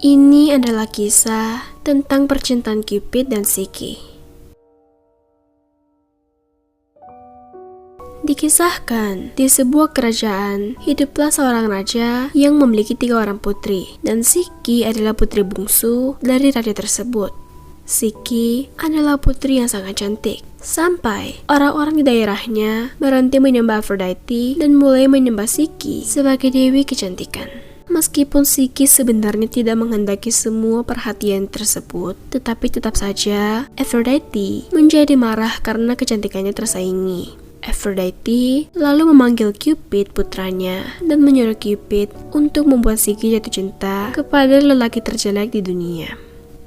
Ini adalah kisah tentang percintaan Cupid dan Psyche. Dikisahkan, di sebuah kerajaan, hiduplah seorang raja yang memiliki 3 orang putri, dan Psyche adalah putri bungsu dari raja tersebut. Psyche adalah putri yang sangat cantik, sampai orang-orang di daerahnya berhenti menyembah Aphrodite dan mulai menyembah Psyche sebagai dewi kecantikan. Meskipun Psyche sebenarnya tidak menghendaki semua perhatian tersebut, tetapi tetap saja Aphrodite menjadi marah karena kecantikannya tersaingi. Aphrodite lalu memanggil Cupid putranya dan menyuruh Cupid untuk membuat Psyche jatuh cinta kepada lelaki terjelek di dunia.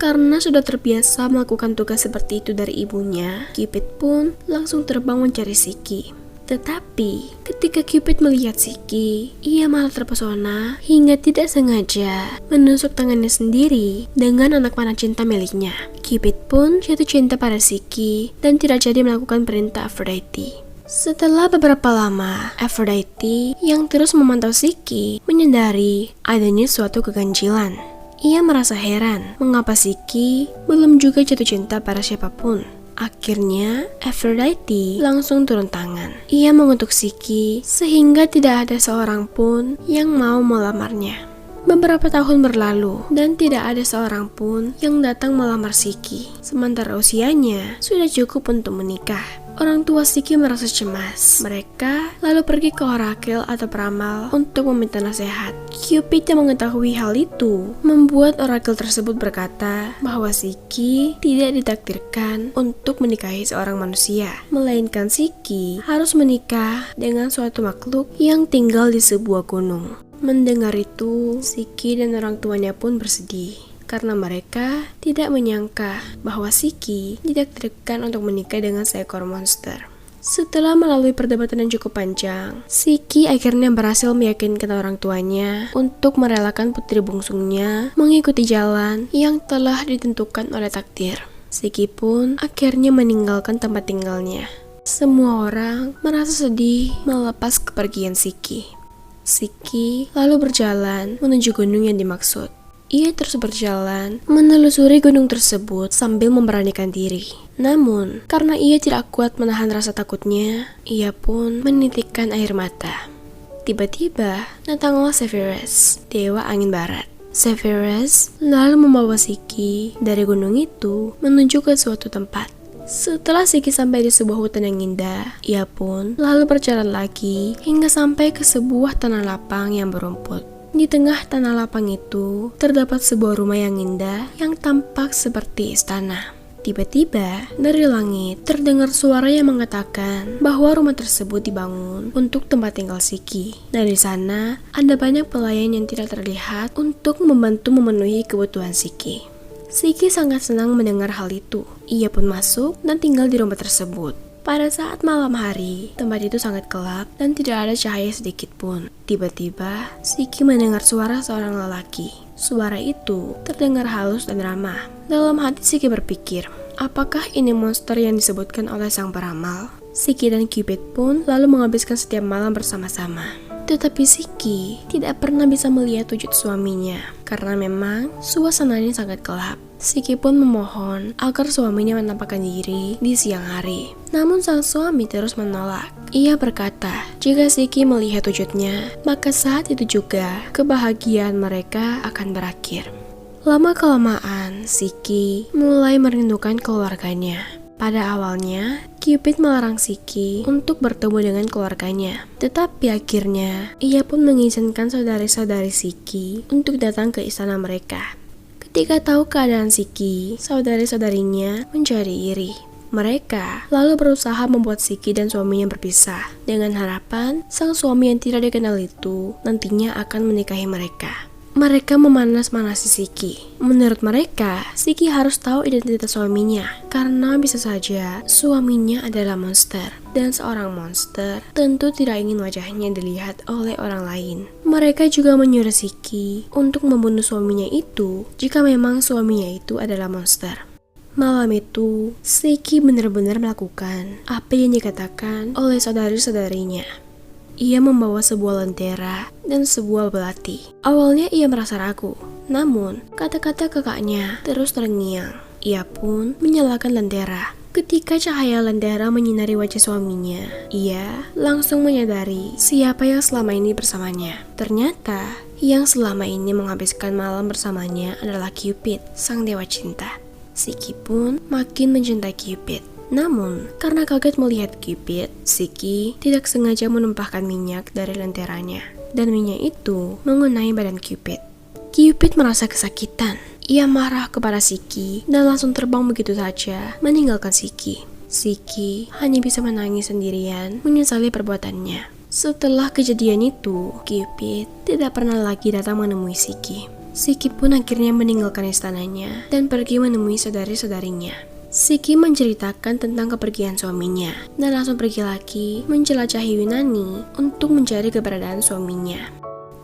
Karena sudah terbiasa melakukan tugas seperti itu dari ibunya, Cupid pun langsung terbang mencari Psyche. Tetapi, ketika Cupid melihat Psyche, ia malah terpesona hingga tidak sengaja menusuk tangannya sendiri dengan anak panah cinta miliknya. Cupid pun jatuh cinta pada Psyche dan tidak jadi melakukan perintah Aphrodite. Setelah beberapa lama, Aphrodite yang terus memantau Psyche menyadari adanya suatu keganjilan. Ia merasa heran mengapa Psyche belum juga jatuh cinta pada siapapun. Akhirnya, Aphrodite langsung turun tangan. Ia mengutuk Psyche sehingga tidak ada seorang pun yang mau melamarnya. Beberapa tahun berlalu dan tidak ada seorang pun yang datang melamar Psyche. Sementara usianya sudah cukup untuk menikah. Orang tua Psyche merasa cemas. Mereka lalu pergi ke orakel atau peramal untuk meminta nasihat. Cupid yang mengetahui hal itu membuat orakel tersebut berkata bahwa Psyche tidak ditakdirkan untuk menikahi seorang manusia, melainkan Psyche harus menikah dengan suatu makhluk yang tinggal di sebuah gunung. Mendengar itu, Psyche dan orang tuanya pun bersedih karena mereka tidak menyangka bahwa Psyche ditakdirkan untuk menikah dengan seekor monster. Setelah melalui perdebatan yang cukup panjang, Psyche akhirnya berhasil meyakinkan orang tuanya untuk merelakan putri bungsunya mengikuti jalan yang telah ditentukan oleh takdir. Psyche pun akhirnya meninggalkan tempat tinggalnya. Semua orang merasa sedih melepas kepergian Psyche. Psyche lalu berjalan menuju gunung yang dimaksud. Ia terus berjalan menelusuri gunung tersebut sambil memberanikan diri. Namun, karena ia tidak kuat menahan rasa takutnya, ia pun menitikkan air mata. Tiba-tiba, datanglah Zephyrus, dewa angin barat. Zephyrus lalu membawa Psyche dari gunung itu menuju ke suatu tempat. Setelah Psyche sampai di sebuah hutan yang indah, ia pun lalu berjalan lagi hingga sampai ke sebuah tanah lapang yang berumput. Di tengah tanah lapang itu, terdapat sebuah rumah yang indah yang tampak seperti istana. Tiba-tiba, dari langit terdengar suara yang mengatakan bahwa rumah tersebut dibangun untuk tempat tinggal Psyche. Dari sana, ada banyak pelayan yang tidak terlihat untuk membantu memenuhi kebutuhan Psyche. Psyche sangat senang mendengar hal itu. Ia pun masuk dan tinggal di rumah tersebut. Pada saat malam hari, tempat itu sangat gelap dan tidak ada cahaya sedikit pun. Tiba-tiba, Psyche mendengar suara seorang lelaki. Suara itu terdengar halus dan ramah. Dalam hati Psyche berpikir, apakah ini monster yang disebutkan oleh sang peramal? Psyche dan Cupid pun lalu menghabiskan setiap malam bersama-sama. Tetapi Psyche tidak pernah bisa melihat wujud suaminya, karena memang suasananya sangat gelap. Psyche pun memohon agar suaminya menampakkan diri di siang hari. Namun sang suami terus menolak. Ia berkata, jika Psyche melihat wujudnya, maka saat itu juga kebahagiaan mereka akan berakhir. Lama-kelamaan, Psyche mulai merindukan keluarganya. Pada awalnya, Cupid melarang Psyche untuk bertemu dengan keluarganya. Tetapi akhirnya, ia pun mengizinkan saudari-saudari Psyche untuk datang ke istana mereka. Ketika tahu keadaan Psyche, saudari-saudarinya menjadi iri. Mereka lalu berusaha membuat Psyche dan suaminya berpisah, dengan harapan sang suami yang tidak dikenal itu nantinya akan menikahi mereka. Mereka memanas-manasi Psyche. Menurut mereka, Psyche harus tahu identitas suaminya, karena bisa saja suaminya adalah monster, dan seorang monster tentu tidak ingin wajahnya dilihat oleh orang lain. Mereka juga menyuruh Psyche untuk membunuh suaminya itu jika memang suaminya itu adalah monster. Malam itu, Psyche benar-benar melakukan apa yang dikatakan oleh saudari-saudarinya. Ia membawa sebuah lentera dan sebuah belati. Awalnya ia merasa ragu, Namun, kata-kata kakaknya terus terngiang. Ia pun menyalakan lentera. Ketika cahaya lentera menyinari wajah suaminya, ia langsung menyadari siapa yang selama ini bersamanya. Ternyata, yang selama ini menghabiskan malam bersamanya adalah Cupid, sang dewa cinta. Siki pun makin mencintai Cupid. Namun, karena kaget melihat Cupid, Siki tidak sengaja menumpahkan minyak dari lenteranya. Dan minyak itu mengenai badan Cupid. Cupid merasa kesakitan. Ia marah kepada Siki dan langsung terbang begitu saja meninggalkan Siki. Siki hanya bisa menangis sendirian menyesali perbuatannya. Setelah kejadian itu, Cupid tidak pernah lagi datang menemui Siki. Siki pun akhirnya meninggalkan istananya dan pergi menemui saudari-saudarinya. Siki menceritakan tentang kepergian suaminya dan langsung pergi lagi menjelajahi Yunani untuk mencari keberadaan suaminya.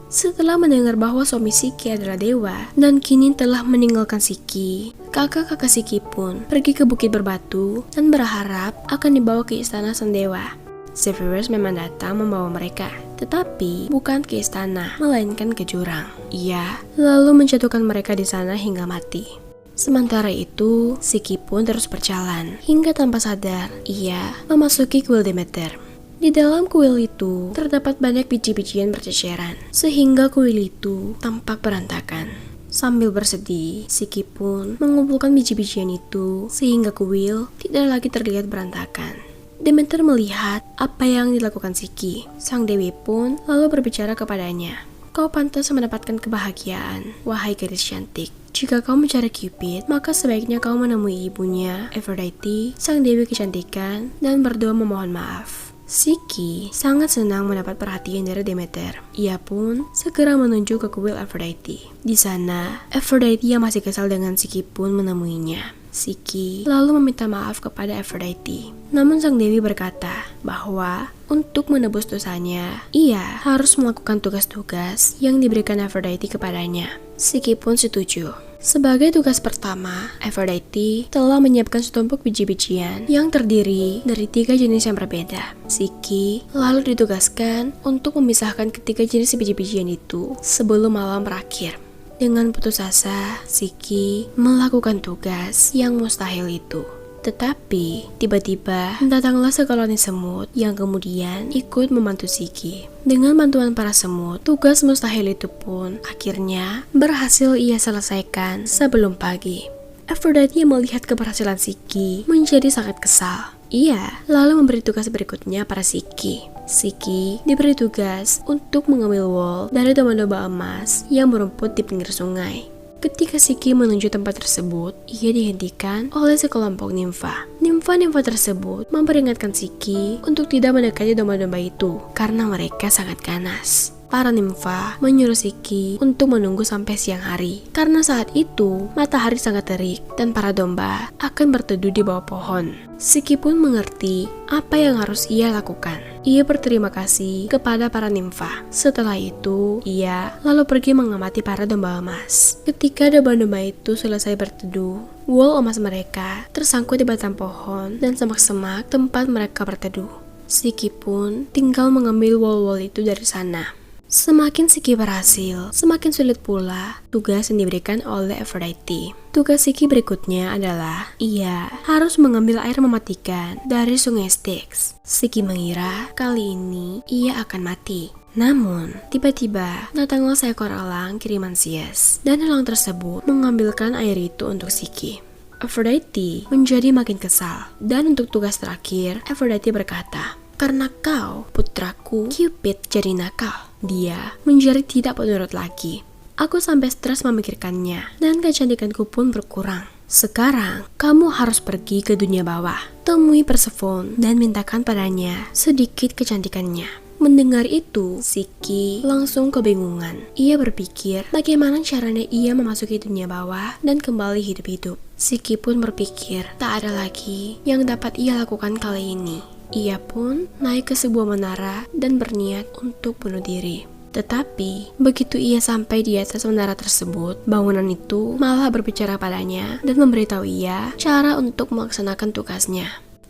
Setelah mendengar bahwa suami Siki adalah dewa dan kini telah meninggalkan Siki, kakak-kakak Siki pun pergi ke Bukit Berbatu dan berharap akan dibawa ke istana sang dewa. Zephyrus memang datang membawa mereka, tetapi bukan ke istana, melainkan ke jurang. Ia lalu menjatuhkan mereka di sana hingga mati. Sementara itu, Siki pun terus berjalan hingga tanpa sadar ia memasuki kuil Demeter. Di dalam kuil itu terdapat banyak biji-bijian berceceran, sehingga kuil itu tampak berantakan. Sambil bersedih, Siki pun mengumpulkan biji-bijian itu sehingga kuil tidak lagi terlihat berantakan. Demeter melihat apa yang dilakukan Siki. Sang dewi pun lalu berbicara kepadanya. Kau pantas mendapatkan kebahagiaan, wahai gadis cantik. Jika kau mencari Cupid, maka sebaiknya kau menemui ibunya, Aphrodite, sang dewi kecantikan, dan berdoa memohon maaf. Siki sangat senang mendapat perhatian dari Demeter. Ia pun segera menuju ke kuil Aphrodite. Di sana, Aphrodite yang masih kesal dengan Siki pun menemuinya. Siki lalu meminta maaf kepada Aphrodite. Namun sang dewi berkata bahwa untuk menebus dosanya, ia harus melakukan tugas-tugas yang diberikan Aphrodite kepadanya. Siki pun setuju. Sebagai tugas pertama, Aphrodite telah menyiapkan setumpuk biji-bijian yang terdiri dari 3 jenis yang berbeda. Siki lalu ditugaskan untuk memisahkan ketiga jenis biji-bijian itu sebelum malam berakhir. Dengan putus asa, Siki melakukan tugas yang mustahil itu. Tetapi, tiba-tiba datanglah sekoloni semut yang kemudian ikut membantu Siki. Dengan bantuan para semut, tugas mustahil itu pun akhirnya berhasil ia selesaikan sebelum pagi. Aphrodite melihat keberhasilan Siki menjadi sangat kesal. Ia lalu memberi tugas berikutnya pada Siki. Siki diberi tugas untuk mengambil wool dari domba-domba emas yang merumput di pinggir sungai. Ketika Siki menuju tempat tersebut, ia dihentikan oleh sekelompok nimfa. Nimfa-nimfa tersebut memperingatkan Siki untuk tidak mendekati domba-domba itu karena mereka sangat ganas. Para nimfa menyuruh Siki untuk menunggu sampai siang hari karena saat itu matahari sangat terik dan para domba akan berteduh di bawah pohon. Siki pun mengerti apa yang harus ia lakukan. Ia berterima kasih kepada para nimfa. Setelah itu, ia lalu pergi mengamati para domba emas. Ketika domba-domba itu selesai berteduh, wool emas mereka tersangkut di batang pohon dan semak-semak tempat mereka berteduh. Siki pun tinggal mengambil wool-wool itu dari sana. Semakin Siki berhasil, semakin sulit pula tugas yang diberikan oleh Aphrodite. Tugas Siki berikutnya adalah ia harus mengambil air mematikan dari sungai Styx. Siki mengira kali ini ia akan mati. Namun, tiba-tiba datanglah seekor elang kiriman Zeus, dan elang tersebut mengambilkan air itu untuk Siki. Aphrodite menjadi makin kesal, dan untuk tugas terakhir, Aphrodite berkata, "Karena kau, putraku, Cupid jadi nakal. Dia menjadi tidak penurut lagi. Aku sampai stres memikirkannya, dan kecantikanku pun berkurang. Sekarang, kamu harus pergi ke dunia bawah. Temui Persephone dan mintakan padanya sedikit kecantikannya." Mendengar itu, Siki langsung kebingungan. Ia berpikir bagaimana caranya ia memasuki dunia bawah dan kembali hidup-hidup. Siki pun berpikir tak ada lagi yang dapat ia lakukan kali ini. Ia pun naik ke sebuah menara dan berniat untuk bunuh diri. Tetapi, begitu ia sampai di atas menara tersebut, bangunan itu malah berbicara padanya dan memberitahu ia cara untuk melaksanakan tugasnya.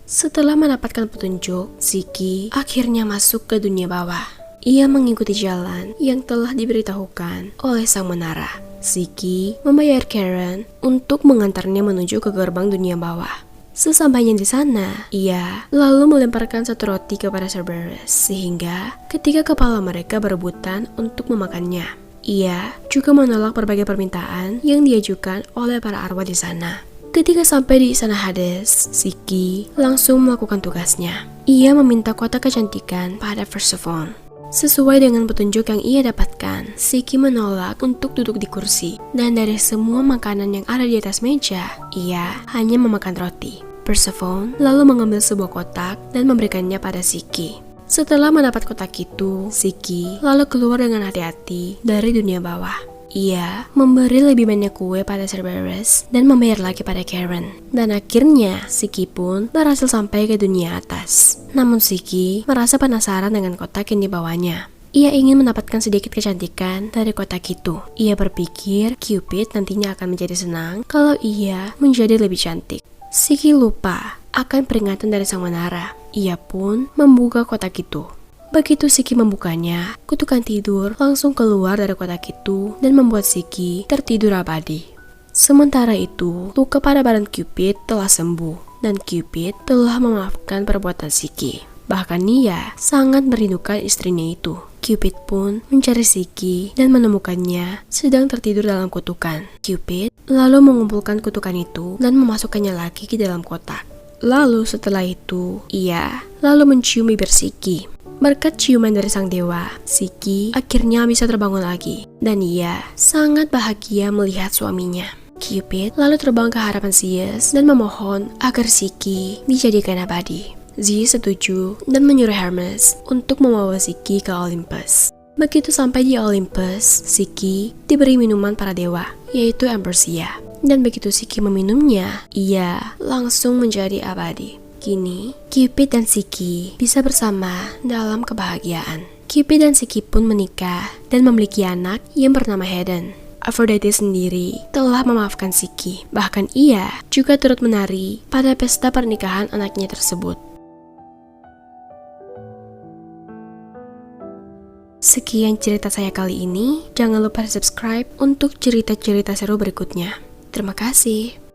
Setelah mendapatkan petunjuk, Siki akhirnya masuk ke dunia bawah. Ia mengikuti jalan yang telah diberitahukan oleh sang menara. Siki membayar Karen untuk mengantarnya menuju ke gerbang dunia bawah. Sesampainya di sana, ia lalu melemparkan satu roti kepada Cerberus, sehingga ketika kepala mereka berebutan untuk memakannya. Ia juga menolak berbagai permintaan yang diajukan oleh para arwah di sana. Ketika sampai di istana Hades, Siki langsung melakukan tugasnya. Ia meminta kotak kecantikan pada Persephone. Sesuai dengan petunjuk yang ia dapatkan, Siki menolak untuk duduk di kursi, dan dari semua makanan yang ada di atas meja, ia hanya memakan roti. Persephone lalu mengambil sebuah kotak dan memberikannya pada Siki. Setelah mendapat kotak itu, Siki lalu keluar dengan hati-hati dari dunia bawah. Ia memberi lebih banyak kue pada Cerberus dan membayar lagi pada Karen. Dan akhirnya, Siki pun berhasil sampai ke dunia atas. Namun Siki merasa penasaran dengan kotak yang dibawanya. Ia ingin mendapatkan sedikit kecantikan dari kotak itu. Ia berpikir Cupid nantinya akan menjadi senang kalau ia menjadi lebih cantik. Siki lupa akan peringatan dari sang menara. Ia pun membuka kotak itu. Begitu Siki membukanya, kutukan tidur langsung keluar dari kotak itu dan membuat Siki tertidur abadi. Sementara itu, luka pada badan Cupid telah sembuh dan Cupid telah memaafkan perbuatan Siki. Bahkan ia sangat merindukan istrinya itu. Cupid pun mencari Siki dan menemukannya sedang tertidur dalam kutukan. Cupid lalu mengumpulkan kutukan itu dan memasukkannya lagi ke dalam kotak. Lalu setelah itu, ia lalu mencium bibir Siki. Berkat ciuman dari sang dewa, Siki akhirnya bisa terbangun lagi. Dan ia sangat bahagia melihat suaminya. Cupid lalu terbang ke hadapan Zeus dan memohon agar Siki dijadikan abadi. Zeus setuju dan menyuruh Hermes untuk membawa Siki ke Olympus. Begitu sampai di Olympus, Siki diberi minuman para dewa, yaitu ambrosia. Dan begitu Siki meminumnya, ia langsung menjadi abadi. Kini, Cupid dan Siki bisa bersama dalam kebahagiaan. Cupid dan Siki pun menikah dan memiliki anak yang bernama Hedon. Aphrodite sendiri telah memaafkan Siki. Bahkan ia juga turut menari pada pesta pernikahan anaknya tersebut. Sekian cerita saya kali ini. Jangan lupa subscribe untuk cerita-cerita seru berikutnya. Terima kasih.